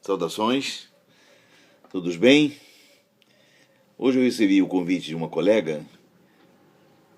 Saudações, todos bem? Hoje eu recebi o convite de uma colega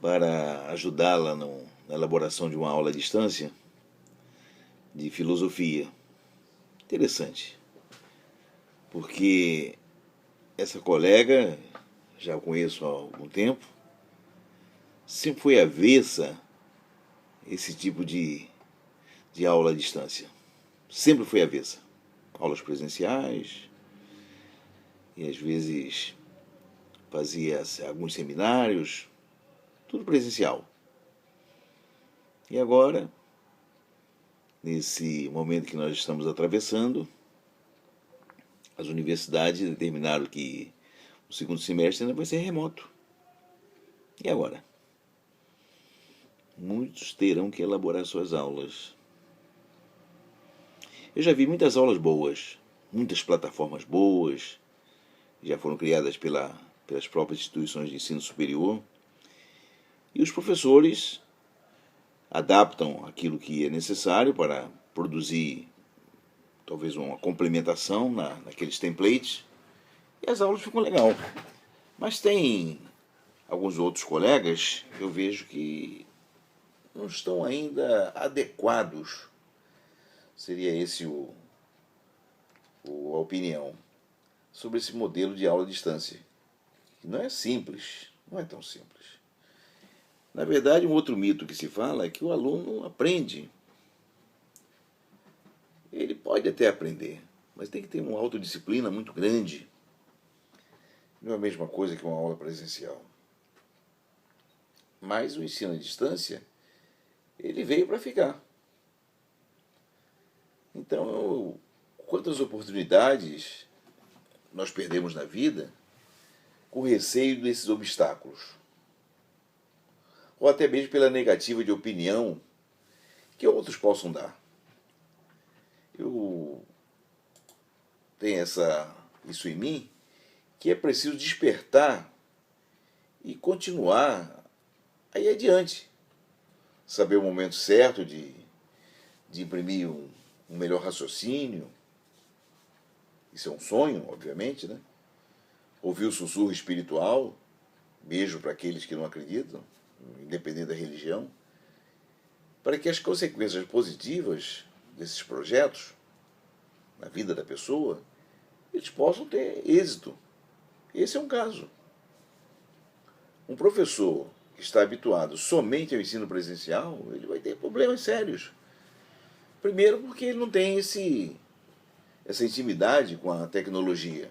para ajudá-la na elaboração de uma aula à distância de filosofia. Interessante, porque essa colega, já a conheço há algum tempo, sempre foi avessa a esse tipo de aula à distância. Sempre foi avessa. Aulas presenciais e às vezes fazia alguns seminários, tudo presencial. E agora, nesse momento que nós estamos atravessando, as universidades determinaram que o segundo semestre ainda vai ser remoto. E agora? Muitos terão que elaborar suas aulas. Eu já vi muitas aulas boas, muitas plataformas boas, já foram criadas pelas próprias instituições de ensino superior, e os professores adaptam aquilo que é necessário para produzir talvez uma complementação naqueles templates, e as aulas ficam legal. Mas tem alguns outros colegas que eu vejo que não estão ainda adequados. Seria esse a opinião sobre esse modelo de aula à distância, que não é simples, não é tão simples. Na verdade, um outro mito que se fala é que o aluno aprende. Ele pode até aprender, mas tem que ter uma autodisciplina muito grande. Não é a mesma coisa que uma aula presencial. Mas o ensino à distância, ele veio para ficar. Então, quantas oportunidades nós perdemos na vida com receio desses obstáculos? Ou até mesmo pela negativa de opinião que outros possam dar. Eu tenho isso em mim, que é preciso despertar e continuar a ir adiante. Saber o momento certo de imprimir um melhor raciocínio. Isso é um sonho, obviamente, né? Ouvir o sussurro espiritual, beijo para aqueles que não acreditam, independente da religião, para que as consequências positivas desses projetos na vida da pessoa, eles possam ter êxito. Esse é um caso. Um professor que está habituado somente ao ensino presencial, ele vai ter problemas sérios. Primeiro porque ele não tem essa intimidade com a tecnologia.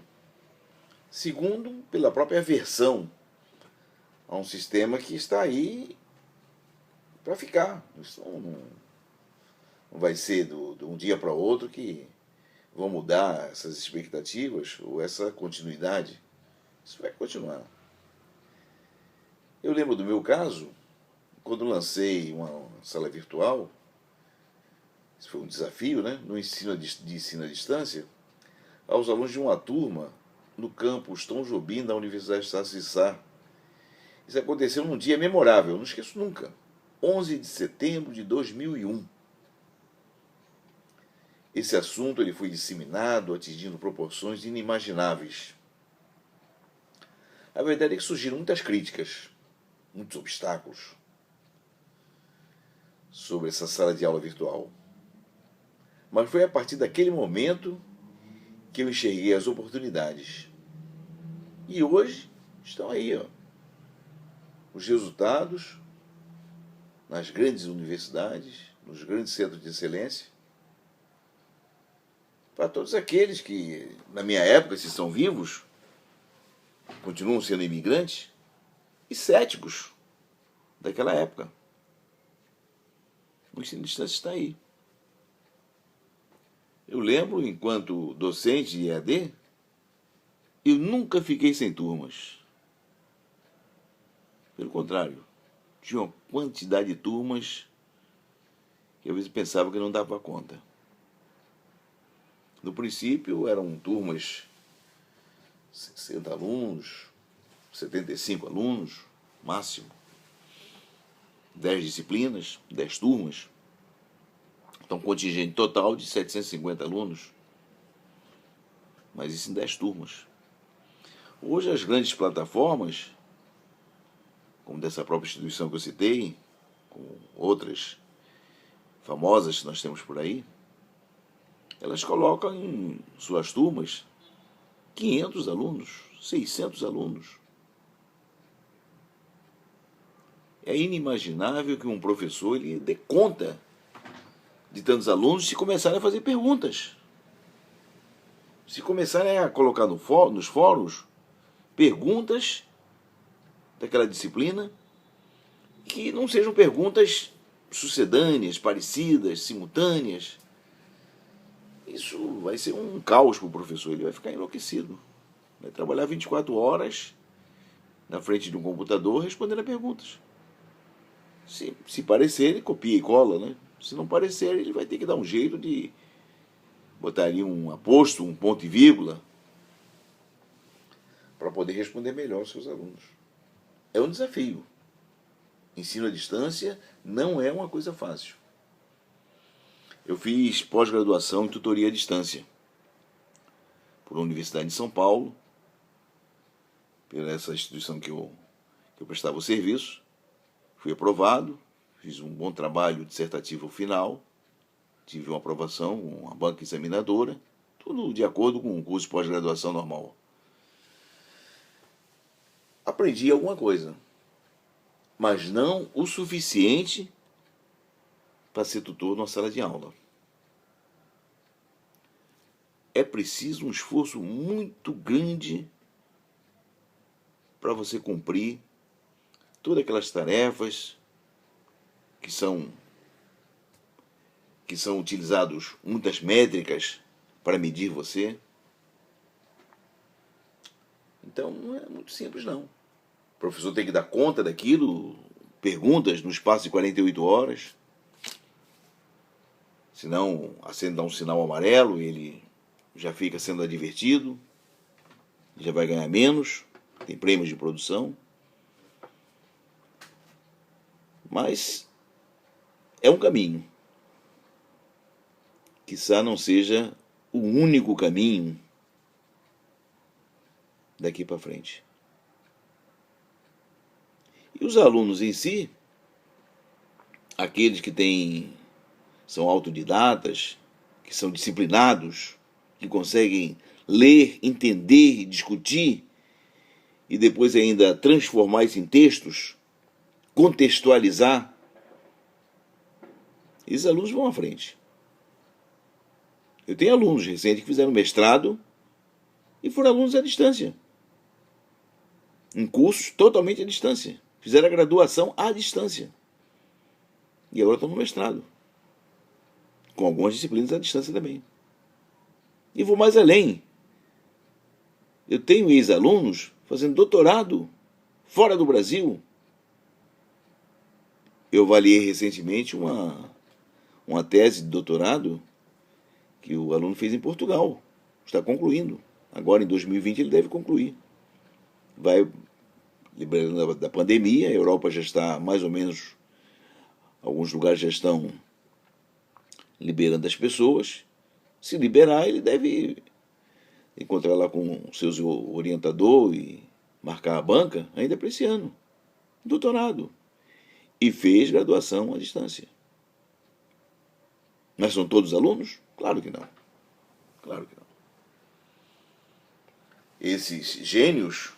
Segundo, pela própria aversão a um sistema que está aí para ficar. Isso não vai ser de um dia para o outro que vão mudar essas expectativas ou essa continuidade. Isso vai continuar. Eu lembro do meu caso, quando lancei uma sala virtual. Isso foi um desafio, né? No ensino à distância, aos alunos de uma turma no campus Tom Jobim da Universidade de Estado de Sá. Isso aconteceu num dia memorável, não esqueço nunca. 11 de setembro de 2001. Esse assunto ele foi disseminado, atingindo proporções inimagináveis. A verdade é que surgiram muitas críticas, muitos obstáculos sobre essa sala de aula virtual. Mas foi a partir daquele momento que eu enxerguei as oportunidades. E hoje estão aí, ó, os resultados nas grandes universidades, nos grandes centros de excelência, para todos aqueles que, na minha época, se são vivos, continuam sendo imigrantes e céticos daquela época. O ensino à distância está aí. Eu lembro, enquanto docente de EAD, eu nunca fiquei sem turmas. Pelo contrário, tinha uma quantidade de turmas que às vezes pensava que não dava conta. No princípio eram turmas 60 alunos, 75 alunos, máximo. 10 disciplinas, 10 turmas. Então, contingente total de 750 alunos. mas isso em 10 turmas. Hoje as grandes plataformas, como dessa própria instituição que eu citei, com outras famosas que nós temos por aí, elas colocam em suas turmas 500 alunos, 600 alunos. É inimaginável que um professor ele dê conta de tantos alunos se começarem a fazer perguntas. Se começarem a colocar nos fóruns perguntas daquela disciplina que não sejam perguntas sucedâneas, parecidas, simultâneas. Isso vai ser um caos para o professor, ele vai ficar enlouquecido. Vai trabalhar 24 horas na frente de um computador respondendo a perguntas. Se parecer, ele copia e cola, né? Se não parecer, ele vai ter que dar um jeito de botar ali um aposto, um ponto e vírgula, para poder responder melhor aos seus alunos. É um desafio. Ensino à distância não é uma coisa fácil. Eu fiz pós-graduação em tutoria à distância por uma universidade de São Paulo, pela essa instituição que eu prestava o serviço. Fui aprovado, fiz um bom trabalho dissertativo final, tive uma aprovação, uma banca examinadora, tudo de acordo com o curso de pós-graduação normal. Aprendi alguma coisa, mas não o suficiente para ser tutor numa sala de aula. É preciso um esforço muito grande para você cumprir todas aquelas tarefas que são utilizadas muitas métricas para medir você. Então não é muito simples não. O professor tem que dar conta daquilo, perguntas no espaço de 48 horas. Senão dá um sinal amarelo e ele já fica sendo advertido, já vai ganhar menos, tem prêmios de produção. Mas é um caminho. Quizá não seja o único caminho daqui para frente. E os alunos em si, aqueles que são autodidatas, que são disciplinados, que conseguem ler, entender, discutir e depois ainda transformar isso em textos, contextualizar, esses alunos vão à frente. Eu tenho alunos recentes que fizeram mestrado e foram alunos à distância. Em cursos totalmente à distância. Fizeram a graduação à distância. E agora estão no mestrado. Com algumas disciplinas à distância também. E vou mais além. Eu tenho ex-alunos fazendo doutorado fora do Brasil. Eu avaliei recentemente uma tese de doutorado que o aluno fez em Portugal. Está concluindo. Agora, em 2020, ele deve concluir. Vai liberando da pandemia, a Europa já está mais ou menos, alguns lugares já estão liberando as pessoas. Se liberar, ele deve encontrar lá com o seu orientador e marcar a banca ainda para esse ano. Doutorado. E fez graduação à distância. Mas são todos alunos? Claro que não. Claro que não. Esses gênios,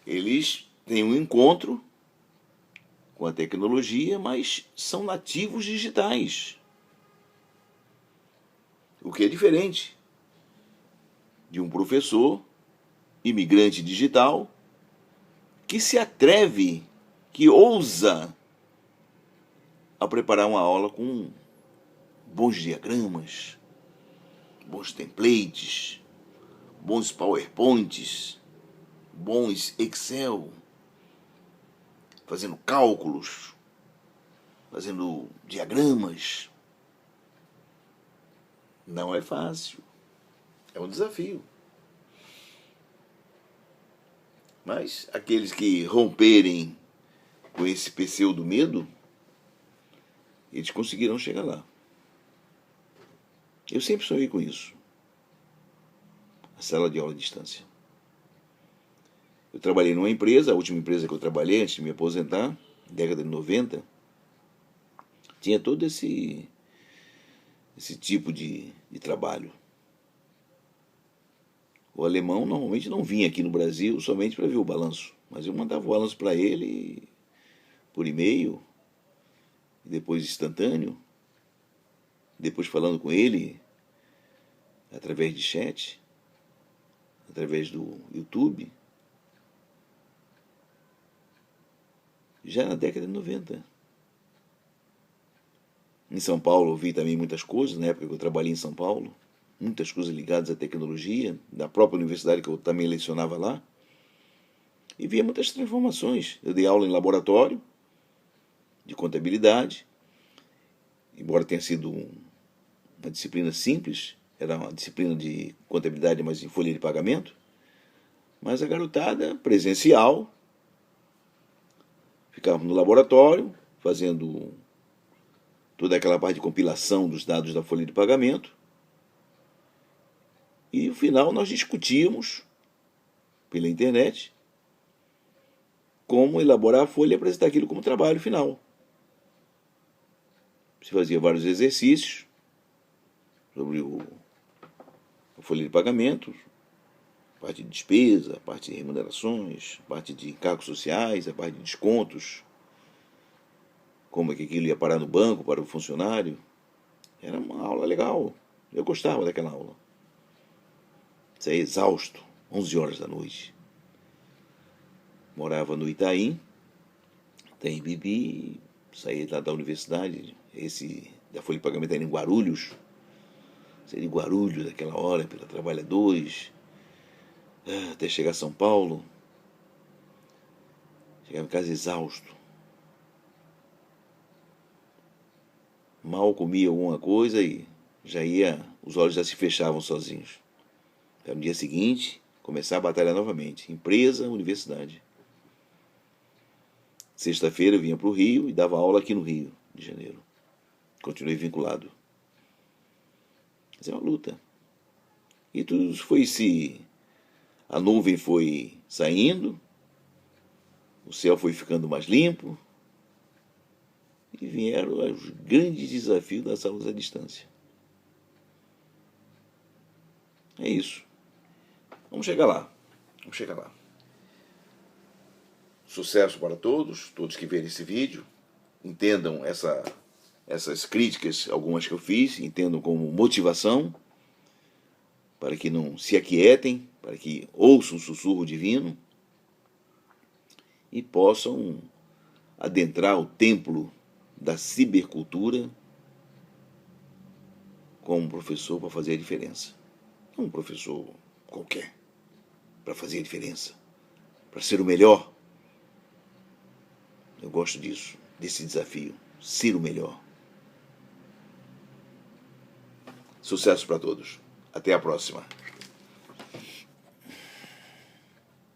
eles têm um encontro com a tecnologia, mas são nativos digitais. O que é diferente de um professor imigrante digital que se atreve, que ousa a preparar uma aula com bons diagramas, bons templates, bons PowerPoints, bons Excel, fazendo cálculos, fazendo diagramas. Não é fácil. É um desafio. Mas aqueles que romperem com esse pseudo medo, eles conseguirão chegar lá. Eu sempre sonhei com isso. a sala de aula à distância. Eu trabalhei numa empresa, a última empresa que eu trabalhei antes de me aposentar, década de 90, tinha todo esse tipo de trabalho. O alemão normalmente não vinha aqui no Brasil somente para ver o balanço, mas eu mandava o balanço para ele por e-mail, depois instantâneo, depois falando com ele através de chat, através do YouTube, já na década de 90. Em São Paulo eu vi também muitas coisas, na época que eu trabalhei em São Paulo, muitas coisas ligadas à tecnologia, da própria universidade que eu também lecionava lá, e via muitas transformações. Eu dei aula em laboratório de contabilidade, embora tenha sido uma disciplina simples, era uma disciplina de contabilidade, mas em folha de pagamento, mas a garotada presencial, ficava no laboratório, fazendo toda aquela parte de compilação dos dados da folha de pagamento, e no final nós discutíamos pela internet como elaborar a folha e apresentar aquilo como trabalho final. Se fazia vários exercícios sobre a folha de pagamento, a parte de despesa, a parte de remunerações, a parte de encargos sociais, a parte de descontos, como é que aquilo ia parar no banco para o funcionário. Era uma aula legal, eu gostava daquela aula. Saía exausto, 11 horas da noite. Morava no Itaim, Bibi, saía lá da universidade, da folha de pagamento era em Guarulhos, saía de Guarulhos daquela hora, pela Trabalhadores, até chegar a São Paulo. Chegava em casa exausto. Mal comia alguma coisa e os olhos já se fechavam sozinhos. Então, no dia seguinte, começar a batalha novamente. Empresa, universidade. Sexta-feira eu vinha para o Rio e dava aula aqui no Rio de Janeiro. Continuei vinculado. Mas é uma luta. E tudo a nuvem foi saindo, o céu foi ficando mais limpo, e vieram os grandes desafios das aulas à distância. É isso. Vamos chegar lá. Sucesso para todos que verem esse vídeo. Entendam essas críticas, algumas que eu fiz, entendam como motivação, para que não se aquietem, para que ouçam o sussurro divino e possam adentrar o templo da cibercultura como professor para fazer a diferença. Não um professor qualquer, para fazer a diferença, para ser o melhor. Eu gosto disso, desse desafio, ser o melhor. Sucesso para todos. Até a próxima.